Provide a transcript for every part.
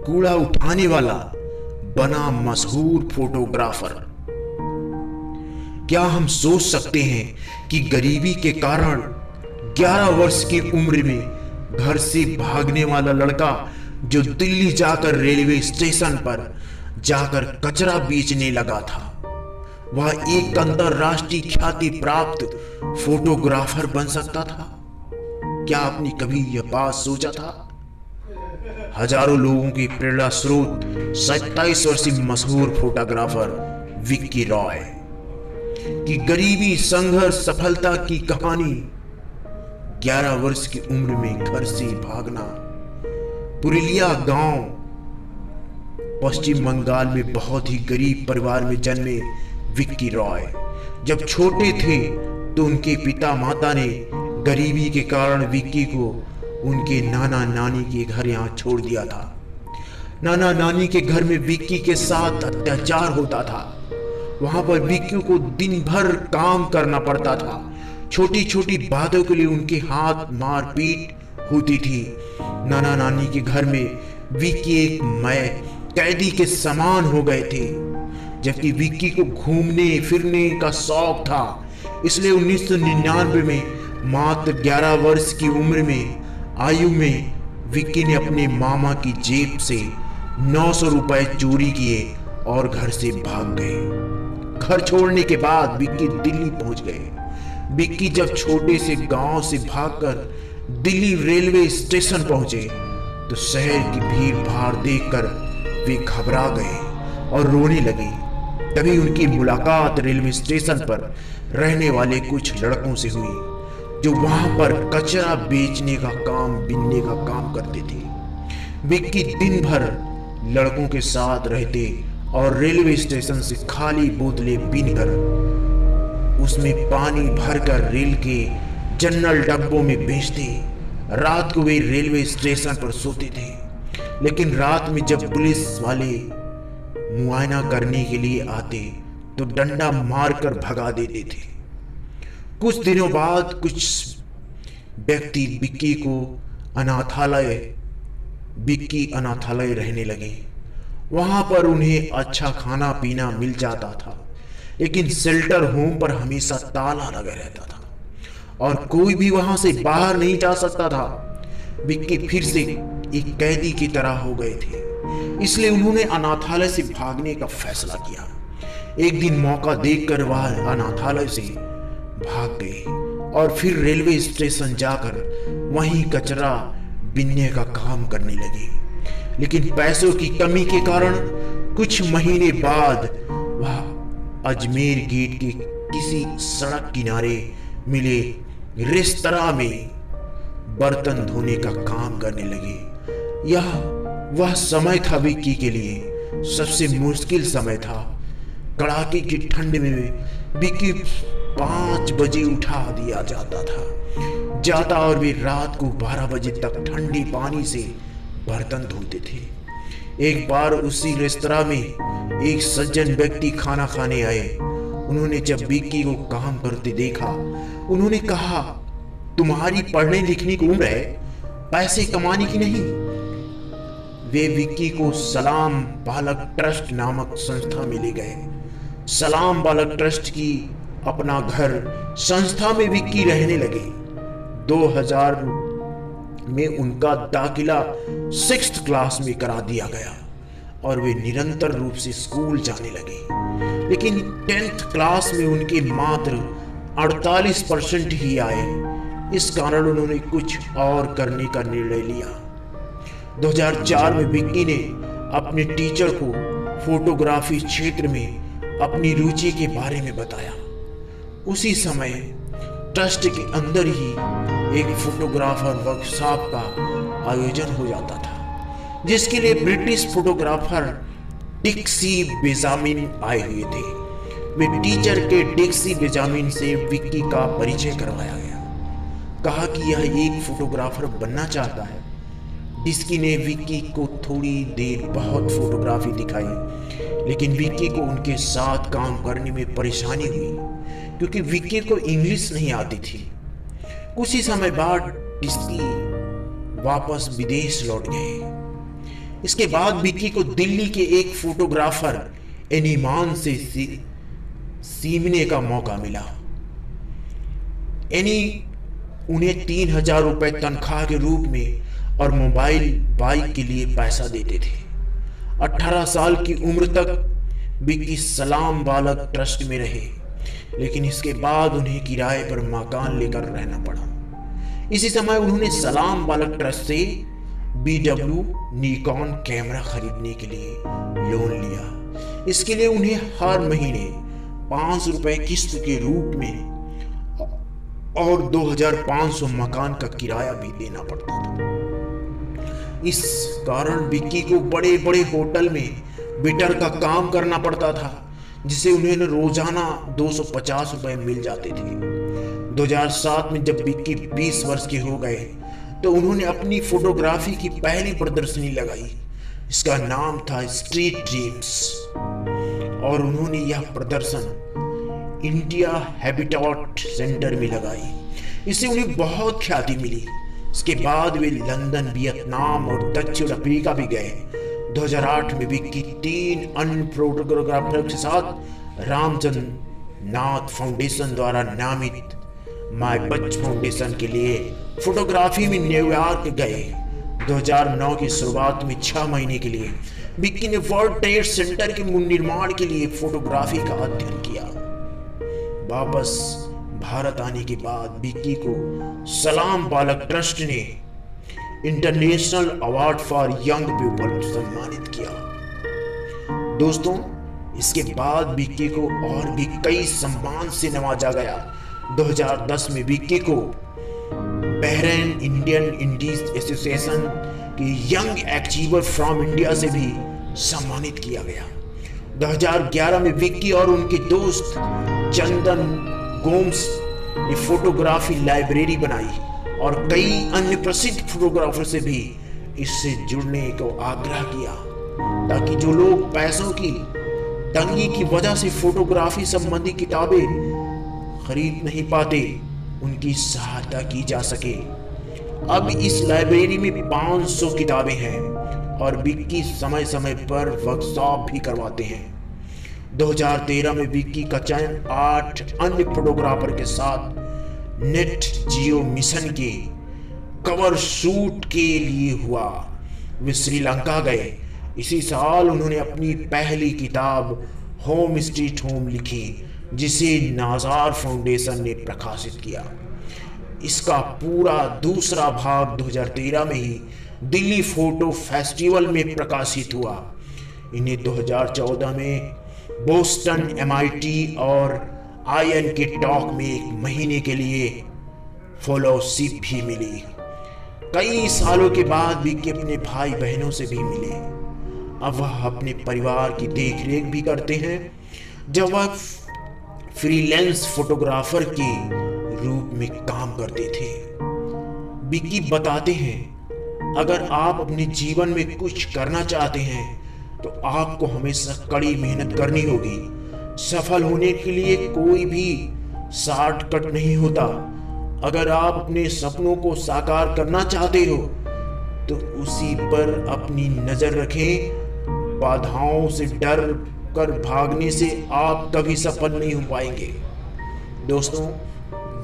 कूड़ा उठाने वाला बना मशहूर फोटोग्राफर। क्या हम सोच सकते हैं कि गरीबी के कारण 11 वर्ष की उम्र में घर से भागने वाला लड़का जो दिल्ली जाकर रेलवे स्टेशन पर जाकर कचरा बेचने लगा था, वह एक अंतरराष्ट्रीय ख्याति प्राप्त फोटोग्राफर बन सकता था? क्या आपने कभी यह बात सोचा था? हजारों लोगों की प्रेरणा स्रोत 27 वर्षीय मशहूर फोटोग्राफर विक्की रॉय की गरीबी, संघर्ष, सफलता की कहानी। 11 वर्ष की उम्र में घर से भागना। पुरुलिया गांव, पश्चिम बंगाल में बहुत ही गरीब परिवार में जन्मे विक्की रॉय जब छोटे थे तो उनके पिता माता ने गरीबी के कारण विक्की को उनके नाना नानी के घर यहाँ छोड़ दिया था। नाना नानी के घर में विक्की के साथ अत्याचार होता था। वहां पर विक्की को दिन भर काम करना पड़ता था। छोटी छोटी बातों के लिए उनके हाथ मारपीट होती थी। नाना नानी के घर में विक्की एक कैदी के समान हो गए थे। जबकि विक्की को घूमने फिरने का शौक था, इसलिए 1999 में मात्र 11 वर्ष की उम्र में आयु में विक्की ने अपने मामा की जेब से 900 रुपए चोरी किए और घर से भाग गए। घर छोड़ने के बाद विक्की दिल्ली पहुंच गए। विक्की जब छोटे से गांव से भागकर दिल्ली रेलवे स्टेशन पहुंचे तो शहर की भीड़ भाड़ देखकर वे घबरा गए और रोने लगे। तभी उनकी मुलाकात रेलवे स्टेशन पर रहने वाले कुछ लड़कों से हुई जो वहां पर कचरा बेचने का काम, बिनने का काम करते थे। विक्की दिन भर लड़कों के साथ रहते और रेलवे स्टेशन से खाली बोतलें बीनकर उसमें पानी भरकर रेल के जनरल डब्बों में बेचते। रात को वे रेलवे स्टेशन पर सोते थे, लेकिन रात में जब पुलिस वाले मुआयना करने के लिए आते तो डंडा मारकर भगा देते थे। कुछ दिनों बाद कुछ व्यक्ति विक्की अनाथालय रहने लगे। वहां पर उन्हें अच्छा खाना पीना मिल जाता था, लेकिन शेल्टर होम पर हमेशा ताला लगा रहता था और कोई भी वहां से बाहर नहीं जा सकता था। विक्की फिर से एक कैदी की तरह हो गए थे, इसलिए उन्होंने अनाथालय से भागने का फैसला किया। एक दिन मौका देखकर वह अनाथालय से भाग गए और फिर रेलवे स्टेशन जाकर वहीं कचरा बिनने का काम करने लगे। लेकिन पैसों की कमी के कारण कुछ महीने बाद वह अजमेर गेट के किसी सड़क किनारे मिले रेस्तरां में बर्तन धोने का काम करने लगे। यह वह समय था विक्की के लिए सबसे मुश्किल समय था। कड़ाके की ठंड में विक्की 5 बजे उठा दिया जाता और वे रात को 12 बजे तक ठंडे पानी से बर्तन धोते थे। एक बार उसी रेस्तरां में एक सज्जन व्यक्ति खाना खाने आए। उन्होंने जब विक्की को काम करते देखा, उन्होंने कहा, तुम्हारी पढ़ने लिखने की उम्र है, पैसे कमाने की नहीं। वे विक्की को सलाम बालक ट्रस्ट नामक संस्था में ले गए। सलाम बालक ट्रस्ट की अपना घर संस्था में विक्की रहने लगे। 2000 में उनका दाखिला 6th क्लास में करा दिया गया और वे निरंतर रूप से स्कूल जाने लगे। लेकिन 10th क्लास में उनके मात्र 48% ही आए। इस कारण उन्होंने कुछ और करने का निर्णय लिया। 2004 में विक्की ने अपने टीचर को फोटोग्राफी क्षेत्र में अपनी रुचि के बारे में बताया। उसी समय ट्रस्ट के अंदर ही एक फोटोग्राफर वर्कशॉप का आयोजन हो जाता था, जिसके लिए ब्रिटिश फोटोग्राफर डिक्सी बेंजामिन आए हुए थे। वे टीचर के डिक्सी बेंजामिन से विक्की का परिचय करवाया गया। कहा कि यह एक फोटोग्राफर बनना चाहता है। डिक्सी ने विक्की को थोड़ी देर बहुत फोटोग्राफी दिखाई, लेकिन विक्की को उनके साथ काम करने में परेशानी हुई क्योंकि विक्की को इंग्लिश नहीं आती थी। कुछ ही समय बाद डिक्सी वापस विदेश लौट गए। इसके बाद विक्की को दिल्ली के एक फोटोग्राफर एनीमान से सीखने का मौका मिला। एनी उन्हें 3,000 रुपए तनख्वाह के रूप में और मोबाइल बाइक के लिए पैसा देते थे। 18 साल की उम्र तक विक्की सलाम बालक ट्रस्ट में रहे, लेकिन इसके बाद उन्हें किराए पर मकान लेकर रहना पड़ा। इसी समय उन्होंने सलाम बालक ट्रस्ट से BW निकॉन कैमरा खरीदने के लिए लोन लिया। इसके लिए उन्हें हर महीने 5 रुपए किस्त के रूप में और 2,500 मकान का किराया भी देना पड़ता था। इस कारण विक्की को बड़े बड़े होटल में वेटर का काम करना पड़ता था, जिसे उन्हें रोजाना 250 रुपए मिल जाते थे। 2007 में जब विक्की 20 वर्ष के हो गए तो उन्होंने अपनी फोटोग्राफी की पहली प्रदर्शनी लगाई। इसका नाम था स्ट्रीट ड्रीम्स और उन्होंने यह प्रदर्शन इंडिया हैबिटेट सेंटर में लगाई। इससे उन्हें बहुत ख्याति मिली। इसके बाद वे लंदन, वियतनाम और दक्षिण अफ्रीका भी गए। 2008 में विक्की 3 अन्य फोटोग्राफर के साथ रामचंद्र नाथ फाउंडेशन द्वारा नामित माय बच फाउंडेशन के लिए फोटोग्राफी में न्यूयॉर्क गए। 2009 की शुरुआत में 6 महीने के लिए विक्की ने वर्ल्ड ट्रेड सेंटर के निर्माण के लिए फोटोग्राफी का अध्ययन किया। वापस भारत आने के बाद विक्की को सलाम बालक ट्रस्ट ने international award for young people सम्मानित किया। दोस्तों, इसके बाद विक्की को और भी कई सम्मान से नवाजा गया। 2010 में विक्की को बहरीन इंडियन इंडीज एसोसिएशन के यंग अचीवर फ्रॉम इंडिया से भी सम्मानित किया गया। 2011 में विक्की और उनके दोस्त चंदन गोम्स ने फोटोग्राफी लाइब्रेरी बनाई और कई अन्य प्रसिद्ध फोटोग्राफर से भी इससे जुड़ने को आग्रह किया, ताकि जो लोग पैसों की तंगी की वजह से फोटोग्राफी संबंधी किताबें खरीद नहीं पाते, उनकी सहायता की जा सके। अब इस लाइब्रेरी में 500 किताबें हैं और विक्की समय समय पर वर्कशॉप भी करवाते हैं। 2013 में विक्की का चयन 8 अन्य फोटोग्राफर के साथ नेट जियो मिशन के कवर शूट के लिए हुआ। वे श्रीलंका गए। इसी साल उन्होंने अपनी पहली किताब होम स्ट्रीट होम लिखी, जिसे नाजार फाउंडेशन ने प्रकाशित किया। इसका पूरा दूसरा भाग 2013 में ही दिल्ली फोटो फेस्टिवल में प्रकाशित हुआ। इन्हें 2014 में बोस्टन, MIT और IN के टॉक में 1 महीने के लिए फेलोशिप भी मिली। कई सालों के बाद विक्की अपने भाई बहनों से भी मिले। अब वह अपने परिवार की देखरेख भी करते हैं, जब वह फ्रीलांस फोटोग्राफर के रूप में काम करते थे। विक्की बताते हैं, अगर आप अपने जीवन में कुछ करना चाहते हैं तो आपको हमेशा कड़ी मेहनत करनी होगी। सफल होने के लिए कोई भी शॉर्टकट नहीं होता। अगर आप अपने सपनों को साकार करना चाहते हो तो उसी पर अपनी नजर रखें। बाधाओं से डर कर भागने से आप कभी सफल नहीं हो पाएंगे। दोस्तों,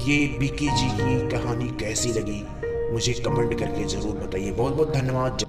ये विक्की जी की कहानी कैसी लगी मुझे कमेंट करके जरूर बताइए। बहुत बहुत धन्यवाद।